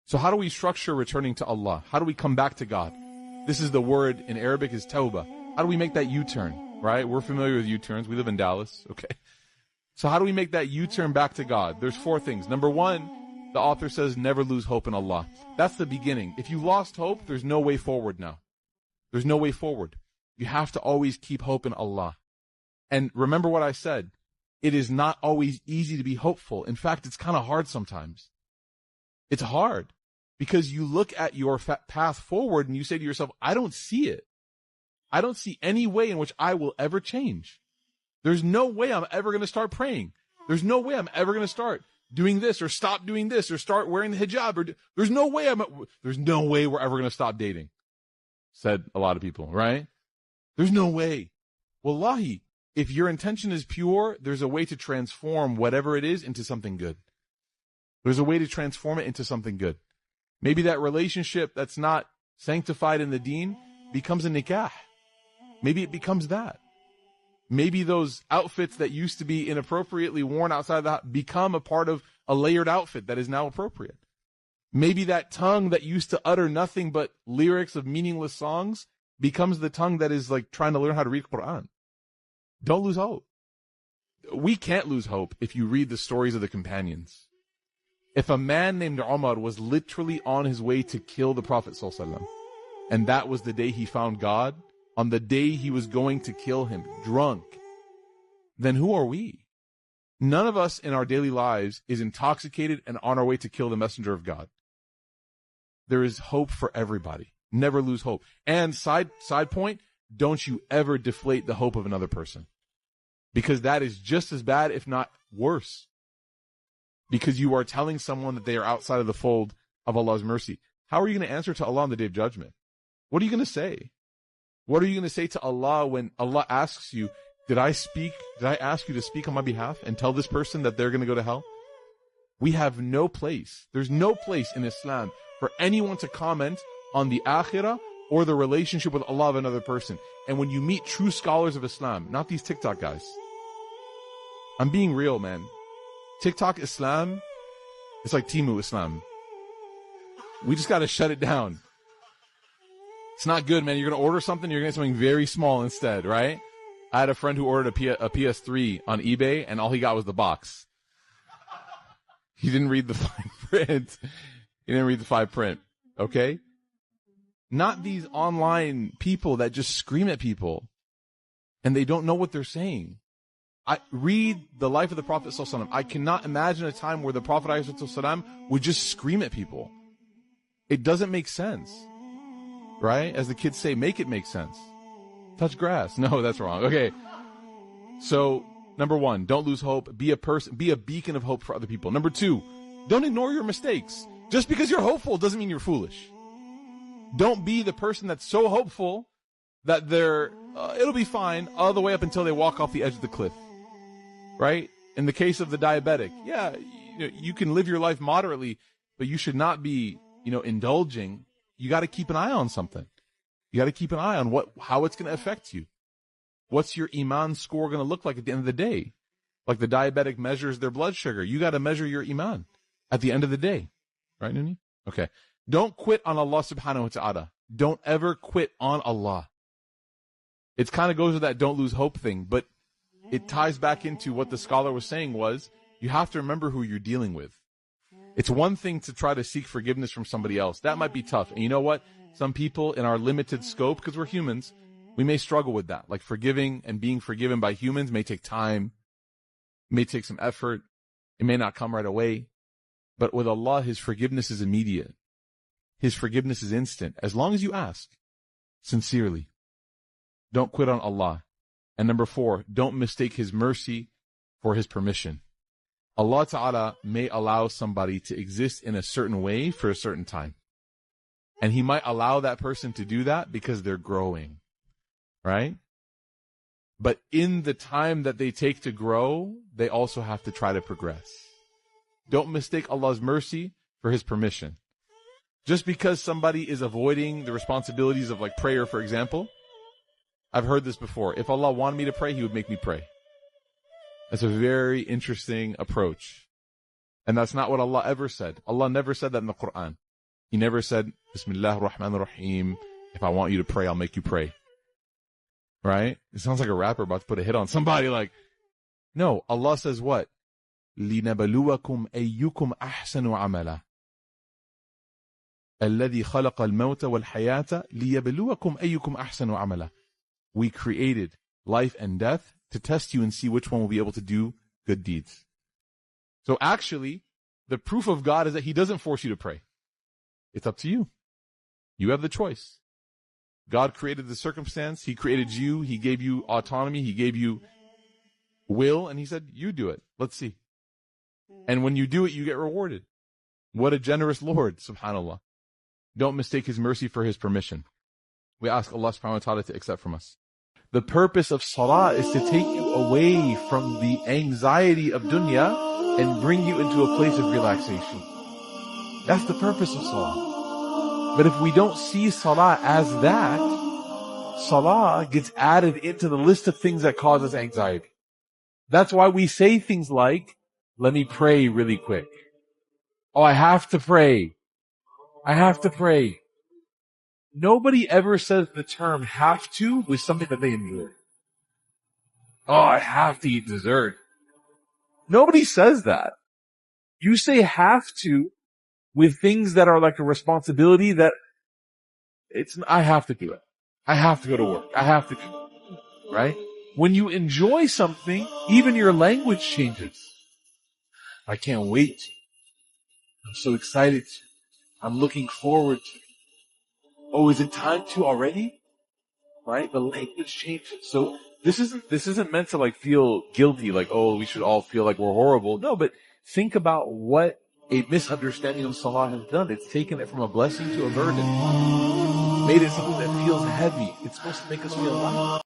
So how do we structure returning to Allah? How do we come back to God? This is the word in Arabic is tawbah. How do we make that U-turn, right? We're familiar with U-turns. We live in Dallas, okay? So how do we make that U-turn back to God? There's 4 things. Number 1, the author says never lose hope in Allah. That's the beginning. If you lost hope, there's no way forward now. There's no way forward. You have to always keep hope in Allah. And remember what I said. It is not always easy to be hopeful. In fact, it's kind of hard sometimes. It's hard because you look at your path forward and you say to yourself, I don't see it. I don't see any way in which I will ever change. There's no way I'm ever going to start praying. There's no way I'm ever going to start doing this or stop doing this or start wearing the hijab. There's no way we're ever going to stop dating, said a lot of people, right? There's no way. Wallahi, if your intention is pure, there's a way to transform whatever it is into something good. There's a way to transform it into something good. Maybe that relationship that's not sanctified in the deen becomes a nikah. Maybe it becomes that. Maybe those outfits that used to be inappropriately worn outside the house become a part of a layered outfit that is now appropriate. Maybe that tongue that used to utter nothing but lyrics of meaningless songs becomes the tongue that is like trying to learn how to read Quran. Don't lose hope. We can't lose hope if you read the stories of the companions. If a man named Umar was literally on his way to kill the Prophet ﷺ, and that was the day he found God, on the day he was going to kill him, drunk, then who are we? None of us in our daily lives is intoxicated and on our way to kill the messenger of God. There is hope for everybody. Never lose hope. And side point, don't you ever deflate the hope of another person. Because that is just as bad, if not worse. Because you are telling someone that they are outside of the fold of Allah's mercy. How are you going to answer to Allah on the day of judgment? What are you going to say? What are you going to say to Allah when Allah asks you, did I ask you to speak on my behalf and tell this person that they're going to go to hell? We have no place. There's no place in Islam for anyone to comment on the akhirah or the relationship with Allah of another person. And when you meet true scholars of Islam, not these TikTok guys. I'm being real, man. TikTok Islam, it's like Timu Islam. We just got to shut it down. It's not good, man. You're going to order something, you're going to get something very small instead, right? I had a friend who ordered a PS3 on eBay, and all he got was the box. He didn't read the fine print. He didn't read the fine print, okay? Not these online people that just scream at people, and they don't know what they're saying. I read the life of the Prophet ﷺ. I cannot imagine a time where the Prophet ﷺ would just scream at people. It doesn't make sense. Right? As the kids say, make it make sense. Touch grass. No, that's wrong. Okay. So, number 1, don't lose hope. Be a beacon of hope for other people. Number 2, don't ignore your mistakes. Just because you're hopeful doesn't mean you're foolish. Don't be the person that's so hopeful that it'll be fine all the way up until they walk off the edge of the cliff. Right? In the case of the diabetic, yeah, you can live your life moderately, but you should not be, indulging. You got to keep an eye on something. You got to keep an eye on how it's going to affect you. What's your iman score going to look like at the end of the day? Like the diabetic measures their blood sugar. You got to measure your iman at the end of the day. Right, Nuni? Okay. Don't quit on Allah subhanahu wa ta'ala. Don't ever quit on Allah. It kind of goes with that don't lose hope thing, but it ties back into what the scholar was saying was you have to remember who you're dealing with. It's one thing to try to seek forgiveness from somebody else. That might be tough. And you know what? Some people in our limited scope, because we're humans, we may struggle with that. Like forgiving and being forgiven by humans may take time, may take some effort. It may not come right away. But with Allah, His forgiveness is immediate. His forgiveness is instant. As long as you ask sincerely. Don't quit on Allah. And number 4, don't mistake His mercy for His permission. Allah Ta'ala may allow somebody to exist in a certain way for a certain time. And He might allow that person to do that because they're growing. Right? But in the time that they take to grow, they also have to try to progress. Don't mistake Allah's mercy for His permission. Just because somebody is avoiding the responsibilities of like prayer, for example, I've heard this before. If Allah wanted me to pray, He would make me pray. That's a very interesting approach. And that's not what Allah ever said. Allah never said that in the Quran. He never said, Bismillah ar-Rahman ar-Rahim. If I want you to pray, I'll make you pray. Right? It sounds like a rapper about to put a hit on somebody. Like, no, Allah says what? لِنَبَلُوَكُمْ أَيُّكُمْ أَحْسَنُ عَمَلًا الَّذِي خَلَقَ الْمَوْتَ وَالْحَيَاةَ لِيَبْلُوَكُمْ أَيُّكُمْ أَحْسَنُ عَمَلًا. We created life and death to test you and see which one will be able to do good deeds. So actually, the proof of God is that He doesn't force you to pray. It's up to you. You have the choice. God created the circumstance. He created you. He gave you autonomy. He gave you will. And He said, you do it. Let's see. And when you do it, you get rewarded. What a generous Lord, subhanAllah. Don't mistake His mercy for His permission. We ask Allah subhanahu wa ta'ala to accept from us. The purpose of salah is to take you away from the anxiety of dunya and bring you into a place of relaxation. That's the purpose of salah. But if we don't see salah as that, salah gets added into the list of things that cause us anxiety. That's why we say things like, let me pray really quick. Oh, I have to pray. I have to pray. Nobody ever says the term have to with something that they enjoy. Oh, I have to eat dessert. Nobody says that. You say have to with things that are like a responsibility that I have to do it. I have to go to work. I have to do it. Right? When you enjoy something, even your language changes. I can't wait to. I'm so excited to. I'm looking forward to. Oh, is it time to already? Right? The language changes. So this isn't meant to like feel guilty, like, oh, we should all feel like we're horrible. No, but think about what a misunderstanding of salah has done. It's taken it from a blessing to a burden. Made it something that feels heavy. It's supposed to make us feel light.